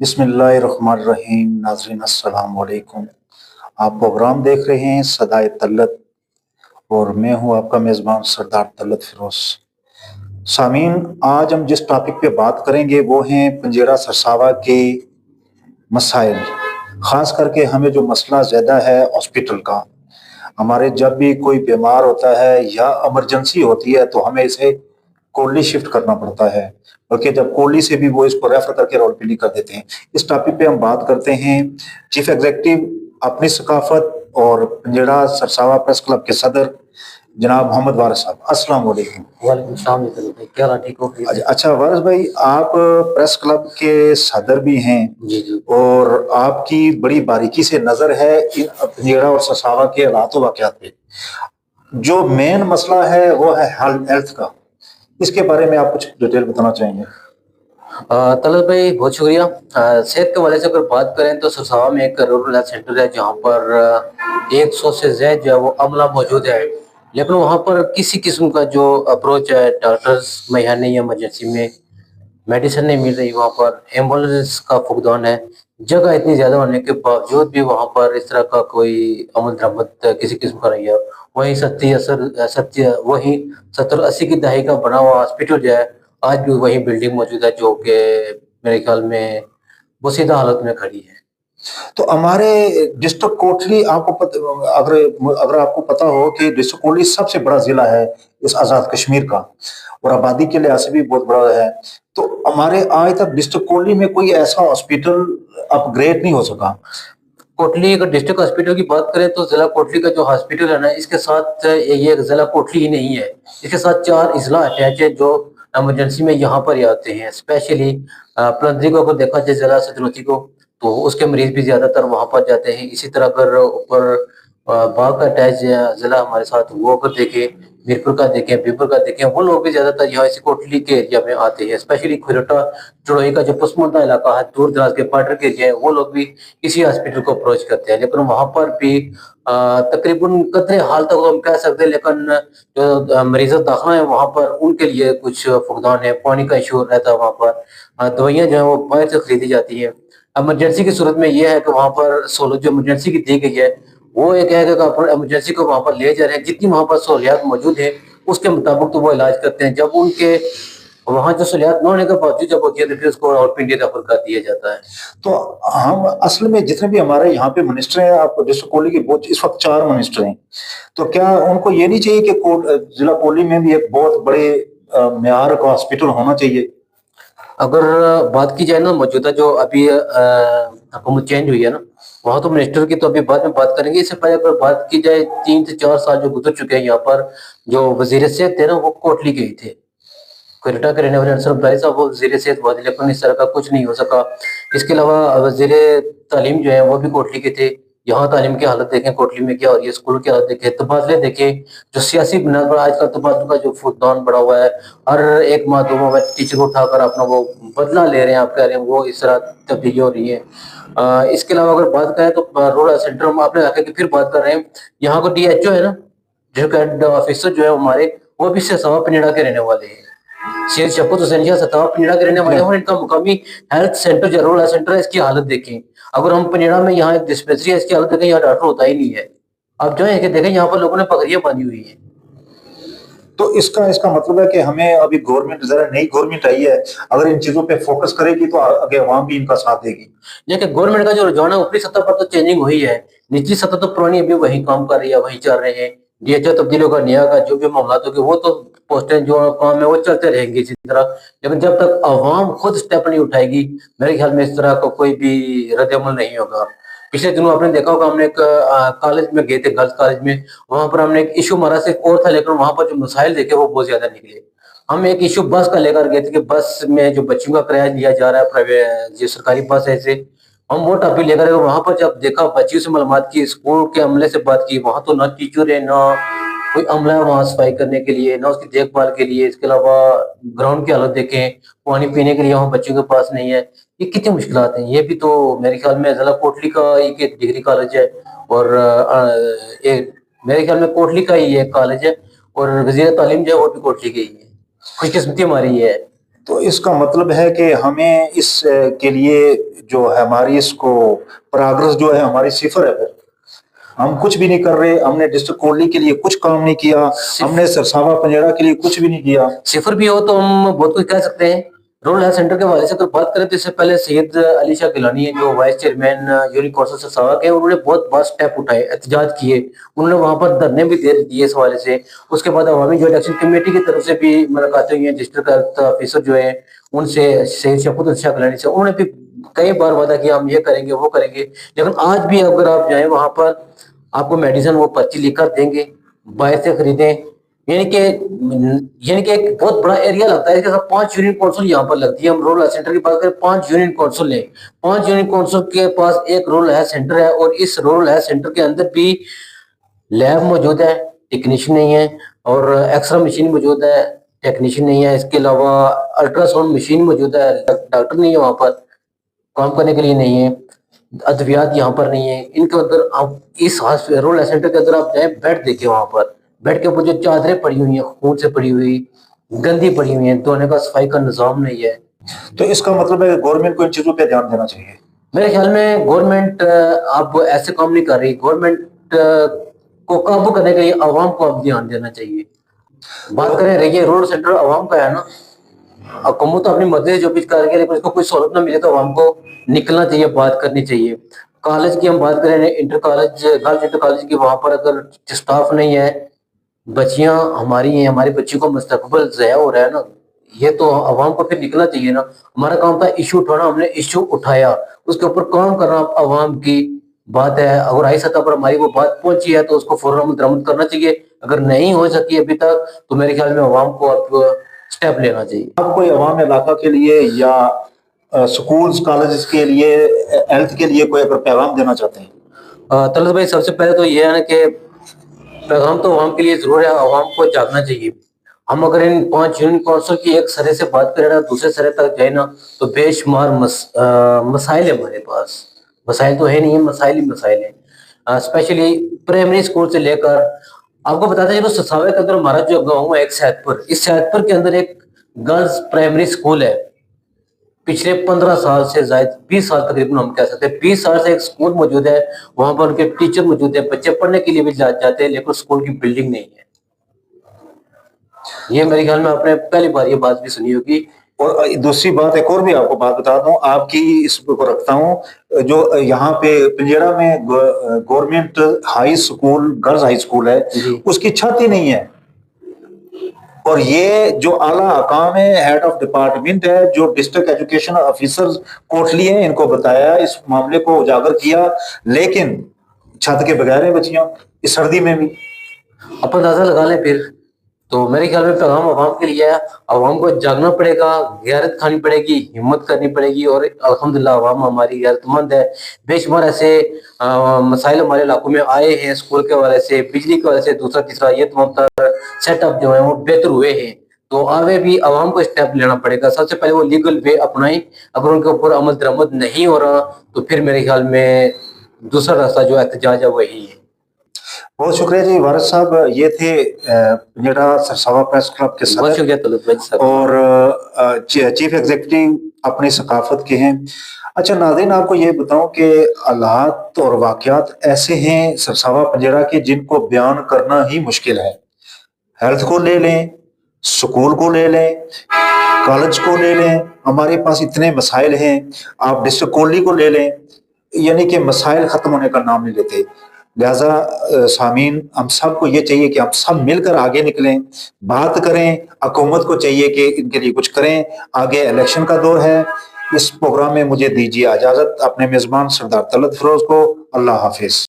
बिस्मिल्लाहिर्रहमानिर्रहीम। नाज़रीन अस्सलाम वालेकुम। आप प्रोग्राम देख रहे हैं सदाए तल्लत और मैं हूं आपका मेज़बान सरदार तल्लत फिरोज। सामीन, आज हम जिस टॉपिक पे बात करेंगे वो हैं पंजेरा सरसावा के मसाइल। ख़ास करके हमें जो मसला ज़्यादा है हॉस्पिटल का। हमारे जब भी कोई बीमार होता है या इमरजेंसी होती है तो हमें इसे कोल्डी शिफ्ट करना पड़ता है, बल्कि जब कोल्डी से भी वो इसको रेफर करके रावलपिंडी कर देते हैं। इस टॉपिक पे हम बात करते हैं चीफ एग्जीक्यूटिव अपनी सकाफत और पंजेरा सरसावा प्रेस क्लब के सदर जनाब मोहम्मद वारिस साहब। अस्सलाम वालेकुम। वालेकुम सलाम भाई, क्या हाल, ठीक हो? अच्छा वारिस भाई, आप प्रेस क्लब के सदर भी हैं जी जी। और आपकी बड़ी बारीकी से नजर है इन पंजेरा और सरसावा के हालात वाक़यात पे। जो मेन मसला है वो है हेल्थ का, इसके बारे में आप कुछ डिटेल बताना चाहेंगे? तलत भाई बहुत शुक्रिया। सेहत के हवाले से अगर बात करें तो सरसावा में एक रूरल हेल्थ सेंटर है जहाँ पर 100 से ज्यादा जो है वो अमला मौजूद है, लेकिन वहाँ पर किसी किस्म का जो अप्रोच है, डॉक्टर्स मुहैया नहीं है, इमरजेंसी में मेडिसिन नहीं मिल रही, वहाँ पर एम्बुलेंस का फुकदान है। जगह इतनी ज्यादा होने के बावजूद भी वहाँ पर इस तरह का कोई अमल दरामद किसी किस्म का नहीं है। वही वही 70-80 की दहाई का बना हुआ हॉस्पिटल जो है आज भी वही बिल्डिंग मौजूद है, जो कि मेरे ख्याल में बोसीदा हालत में खड़ी है। तो हमारे डिस्ट्रिक्ट कोटली, अगर अगर आपको पता हो कि डिस्ट्रिक्ट कोटली सबसे बड़ा जिला है इस आज़ाद कश्मीर का और आबादी के लिहाज से भी बहुत बड़ा है, तो हमारे आज तक डिस्ट्रिक्ट कोटली में कोई ऐसा हॉस्पिटल अपग्रेड नहीं हो सका। कोटली अगर डिस्ट्रिक्ट हॉस्पिटल की बात करें तो जिला कोटली का जो हॉस्पिटल है ना, इसके साथ ये जिला कोटली ही नहीं है, इसके साथ 4 इजला अटैच है जो इमरजेंसी में यहाँ पर ही आते हैं। स्पेशली प्लंदरी को अगर देखा जाए, जिला सतलुची को, तो उसके मरीज भी ज्यादातर वहां पर जाते हैं। इसी तरह अगर ऊपर बाघ का अटैच जिला हमारे साथ, वो अगर देखें, मीरपुर का देखें, बीरपुर का देखें, वो लोग भी ज्यादातर यहाँ इसी कोटली के एरिया में आते हैं। स्पेशली खुरटा चढ़ोई का जो पसमानदा इलाका है, दूर दराज के बॉर्डर के एरिया है, वो लोग भी इसी हॉस्पिटल को अप्रोच करते हैं। लेकिन वहां पर भी तकरीबन कतरे हाल तक हम कह सकते हैं, लेकिन जो मरीज दाखिला है वहां पर उनके लिए कुछ फुकदान है, पानी का इशू रहता है वहां पर। दवाइयां जो है वो बाहर से खरीदी जाती है। इमरजेंसी की सूरत में यह है कि वहां पर सहूलत जो इमरजेंसी की दी गई है, वो एक है कि आप इमरजेंसी को वहां पर ले जा रहे हैं, जितनी वहां पर सहूलियात मौजूद है उसके मुताबिक तो वो इलाज करते हैं। जब उनके वहां जो सहूलियात न होने के बावजूद जब होती है तो फिर उसको रावलपिंडी रेफर कर दिया जाता है। तो हम असल में जितने भी हमारे यहाँ पे मिनिस्टर हैं, आप डिस्ट्रिक्ट कोहली के बहुत इस वक्त 4 मिनिस्टर हैं, तो क्या उनको ये नहीं चाहिए कि जिला कोहली में भी एक बहुत बड़े मेयार का हॉस्पिटल होना चाहिए? अगर बात की जाए ना, मौजूदा जो अभी हुकूमत चेंज हुई है ना, वहां तो मिनिस्टर की तो अभी बाद में बात करेंगे। इससे पहले अगर बात की जाए, 3 से 4 साल जो गुजर चुके हैं यहाँ पर, जो वजीर सेहत थे ना वो कोटली गए थे। कोयटा के रहने वाले अनसर अब्दाली साहब वो वजीर सेहत हुआ थे, लेकिन इस तरह का कुछ नहीं हो सका। इसके अलावा वजीर तालीम जो है वो भी कोटली के थे। यहाँ तालीम की हालत देखें कोटली में क्या हो रही है, स्कूल की हालत देखें, तबादले देखें, जो सियासी बुनियाद पर आजकल तबादलों का जो फुकदान बढ़ा हुआ है, हर एक माह 2 माह में टीचर को उठाकर अपना वो बदला ले रहे हैं, आप कह रहे हैं, वो इस तरह तब्दीली हो रही है। इसके अलावा अगर बात करें तो रूरल सेंटर में आपने आके की फिर बात कर रहे हैं, यहाँ का DHO है ना, डिस्ट्रिक्ट ऑफिसर जो है हमारे, वो भी सरसावा पिंजड़ा के रहने वाले हैं। शेर शफकत हुसैन जी सरसावा पिंजड़ा के रहने वाले हैं, और इनका मुकामी हेल्थ सेंटर जो रूरल सेंटर है, इसकी हालत देखें। अगर हम पिंजड़ा में यहाँ एक डिस्पेंसरी है, इसकी हालत देखें, यहाँ डॉक्टर होता ही नहीं है। अब जो है कि देखें, यहाँ पर लोगों ने पगड़ियां बांधी हुई है। तो इसका इसका मतलब है कि हमें अभी गवर्नमेंट, जरा नई गवर्नमेंट आई है, अगर इन चीजों पे फोकस करेगी तो आगे अवाम भी इनका साथ देगी। देखिए, गवर्नमेंट का जो रुझान है ऊपरी सतह पर तो चेंजिंग हुई है, निचली सतह तो पुरानी अभी वही काम कर रही है, वही चल रहे हैं। DHO तब्दीलियों का, नया का जो भी मामला होगी, वो तो पोस्टें जो काम है वो चलते रहेंगे इसी तरह। लेकिन जब तक अवाम खुद स्टेप नहीं उठाएगी, मेरे ख्याल में इस तरह का कोई भी रद्द-ए-अमल नहीं होगा। पिछले दिनों आपने देखा होगा, हमने एक कॉलेज में गए थे, गर्ल्स कॉलेज में, वहां पर हमने एक इशू मारा, सिर्फ और था, लेकिन वहां पर जो मसाइल देखे वो बहुत ज्यादा निकले। हम एक इशू बस का लेकर गए थे कि बस में जो बच्चों का किराया लिया जा रहा है, प्राइवेट जो सरकारी बस है, ऐसे हम वो टॉपिक लेकर गए। वहां पर जब देखा, बच्चियों से मालूमात की, स्कूल के अमले से बात की, वहां तो ना टीचर है, ना कोई अमला है वहां सफाई करने के लिए, ना उसकी देखभाल के लिए। इसके अलावा ग्राउंड की हालत देखें, पानी पीने के लिए वहां बच्चों के पास नहीं है। ये कितनी मुश्किलात हैं। ये भी तो मेरे ख्याल में जिला कोटली का एक डिग्री कॉलेज है, और मेरे ख्याल में कोटली का ही एक कॉलेज है, और वजीर तालीम जो है वो भी कोटली के ही है। खुशकिस्मती हमारी ये है। تو اس کا مطلب ہے کہ ہمیں اس کے لیے جو ہے ہماری اس کو پراگرس جو ہے ہماری صفر ہے، پھر ہم کچھ بھی نہیں کر رہے، ہم نے ڈسٹرکٹ کوٹلی کے لیے کچھ کام نہیں کیا، ہم نے سرساوا پنجیرہ کے لیے کچھ بھی نہیں کیا۔ صفر بھی ہو تو ہم بہت کچھ کہہ سکتے ہیں۔ رورل ہیلتھ سینٹر کے حوالے سے اگر بات کریں تو اس سے پہلے سید علی شاہ گیلانی ہیں جو vice chairman union council Sarsawa کے، انہوں نے بہت بڑا سٹیپ اٹھائے، احتجاج کیے، انہوں نے وہاں پر دھرنے بھی دے دیے اس حوالے سے۔ اس کے بعد عوامی جو الیکشن کمیٹی کی طرف سے بھی ملاقاتیں ہوئی ہیں، ڈسٹرکٹ ہیلتھ آفیسر جو ہیں ان سے، سید شفقت علی شاہ گیلانی سے، انہوں نے بھی کئی بار وعدہ کیا ہم یہ کریں گے وہ کریں گے، لیکن آج بھی اگر آپ جائیں وہاں پر آپ کو میڈیسن وہ پرچی لکھ کر دیں گے، باہر سے خریدیں۔ یعنی کہ ایک بہت بڑا ایریا لگتا ہے، اس کے ساتھ 5 یونین کونسل یہاں پر لگتی ہے۔ ہم رورل ہیلتھ سینٹر کی بات کریں، 5 یونین کونسل لیں، 5 یونین کونسل کے پاس ایک رورل ہیلتھ سینٹر ہے، اور اس رورل ہیلتھ سینٹر کے اندر بھی لیب موجود ہے، ٹیکنیشین نہیں ہے، اور ایکس رے مشین موجود ہے، ٹیکنیشین نہیں ہے، اس کے علاوہ الٹرا ساؤنڈ مشین موجود ہے، ڈاکٹر نہیں ہے وہاں پر کام کرنے کے لیے نہیں ہے، ادویات یہاں پر نہیں ہے۔ ان کے اندر آپ اس رورل ہیلتھ سینٹر کے اندر آپ جائیں، بیڈ دیکھیں، وہاں پر بیڈ کے اوپر جو چادریں پڑی ہوئی ہیں خون سے پڑی ہوئی، گندی پڑی ہوئی ہیں، دھونے کا صفائی کا نظام نہیں ہے۔ تو اس کا مطلب ہے کہ گورنمنٹ کو ان چیزوں پہ دھیان دینا چاہیے۔ میرے خیال میں گورنمنٹ اب ایسے کام نہیں کر رہی، گورنمنٹ کو قابو کرنے کے لیے عوام کو اب دھیان دینا چاہیے۔ بات کریں رہیے رورل سینٹر عوام کا ہے نا، حکومت اپنی مدد جو بھی کر کے، لیکن اس کو کوئی سہولت نہ ملے تو عوام کو نکلنا چاہیے، بات کرنی چاہیے۔ کالج کی ہم بات کریں، inter college, girls inter college کی، وہاں پر اگر اسٹاف نہیں ہے، بچیاں ہماری ہیں، ہماری بچیوں کو مستقبل ضائع ہو رہا ہے نا، یہ تو عوام کو پھر نکلنا چاہیے نا۔ ہمارا کام تھا ایشو اٹھانا، ہم نے ایشو اٹھایا، اس کے اوپر کام کرنا عوام کی بات ہے۔ اگر ہائی سطح پر ہماری وہ بات پہنچی ہے تو اس کو فوراً عمل درآمد کرنا چاہیے، اگر نہیں ہو سکی ابھی تک تو میرے خیال میں عوام کو اب سٹیپ لینا چاہیے۔ آپ کوئی عوام علاقہ کے لیے یا سکولز کالجز کے لیے، ہیلتھ کے لیے کوئی اگر پیغام دینا چاہتے ہیں؟ طلعت بھائی، سب سے پہلے تو یہ ہے نا کہ پیغام تو عوام کے لیے ضرور ہے، عوام کو جاگنا چاہیے۔ ہم اگر ان 5 یونین کونسل کی ایک سرے سے بات کریں نا، دوسرے سرے تک جائے نا، تو بے شمار مسائل ہیں ہمارے پاس، مسائل تو ہے نہیں، مسائل ہی مسائل ہیں، اسپیشلی پرائمری اسکول سے لے کر۔ آپ کو بتاتے ہیں جو سرساوا کے اندر ہمارا جو گاؤں ہے ایک سیت پور، اس سیت پور کے اندر ایک گرلز پرائمری اسکول ہے، پچھلے 15 سال سے زائد 20 سال تقریباً ہم کہہ سکتے ہیں، 20 سال سے ایک اسکول موجود ہے، وہاں پر ان کے ٹیچر موجود ہیں، بچے پڑھنے کے لیے بھی جاتے ہیں، لیکن اسکول کی بلڈنگ نہیں ہے۔ یہ میرے خیال میں آپ نے پہلی بار یہ بات بھی سنی ہوگی۔ اور دوسری بات، ایک اور بھی آپ کو بات بتا دوں، آپ کی اس کو رکھتا ہوں، جو یہاں پہ پنجیرہ میں government high school, girls high school ہے، اس کی چھت ہی نہیں ہے، اور یہ جو اعلیٰ حکام ہے، ہیڈ آف ڈپارٹمنٹ ہے، جو ڈسٹرکٹ ایجوکیشن آفیسر کوٹلی ہیں، ان کو بتایا، اس معاملے کو اجاگر کیا، لیکن چھت کے بغیر ہیں بچیاں اس سردی میں بھی۔ آپ اندازہ لگا لیں پھر۔ تو میرے خیال میں پیغام عوام کے لیے ہے، عوام کو جاگنا پڑے گا، غیرت کھانی پڑے گی، ہمت کرنی پڑے گی، اور الحمدللہ عوام ہماری غیرت مند ہے۔ بے شمار ایسے مسائل ہمارے علاقوں میں آئے ہیں، اسکول کے حوالے سے، بجلی کے حوالے سے، دوسرا تیسرا، یہ تمام تر سیٹ اپ جو ہیں وہ بہتر ہوئے ہیں۔ تو آگے بھی عوام کو اسٹیپ لینا پڑے گا، سب سے پہلے وہ لیگل وے اپنائیں۔ اگر ان کے اوپر عمل درآمد نہیں ہو رہا تو پھر میرے خیال میں دوسرا راستہ جو احتجاج ہے وہی ہے۔ بہت شکریہ جی وارث صاحب، یہ تھے پنجیرہ سرساوا پریس کلب کے بہت صدر شکریہ طلعت بھائی صاحب، اور چیف ایگزیکٹو اپنی ثقافت کے ہیں۔ اچھا ناظرین، آپ کو یہ بتاؤں کہ حالات اور واقعات ایسے ہیں سرساوا پنجیرہ کے جن کو بیان کرنا ہی مشکل ہے۔ ہیلتھ کو لے لیں، سکول کو لے لیں، کالج کو لے لیں، ہمارے پاس اتنے مسائل ہیں، آپ ڈسٹرکٹ کوٹلی کو لے لیں، یعنی کہ مسائل ختم ہونے کا نام نہیں لیتے۔ لہٰذا سامعین، ہم سب کو یہ چاہیے کہ ہم سب مل کر آگے نکلیں، بات کریں، حکومت کو چاہیے کہ ان کے لیے کچھ کریں۔ آگے الیکشن کا دور ہے۔ اس پروگرام میں مجھے دیجیے اجازت، اپنے میزبان سردار طلعت فیروز کو۔ اللہ حافظ۔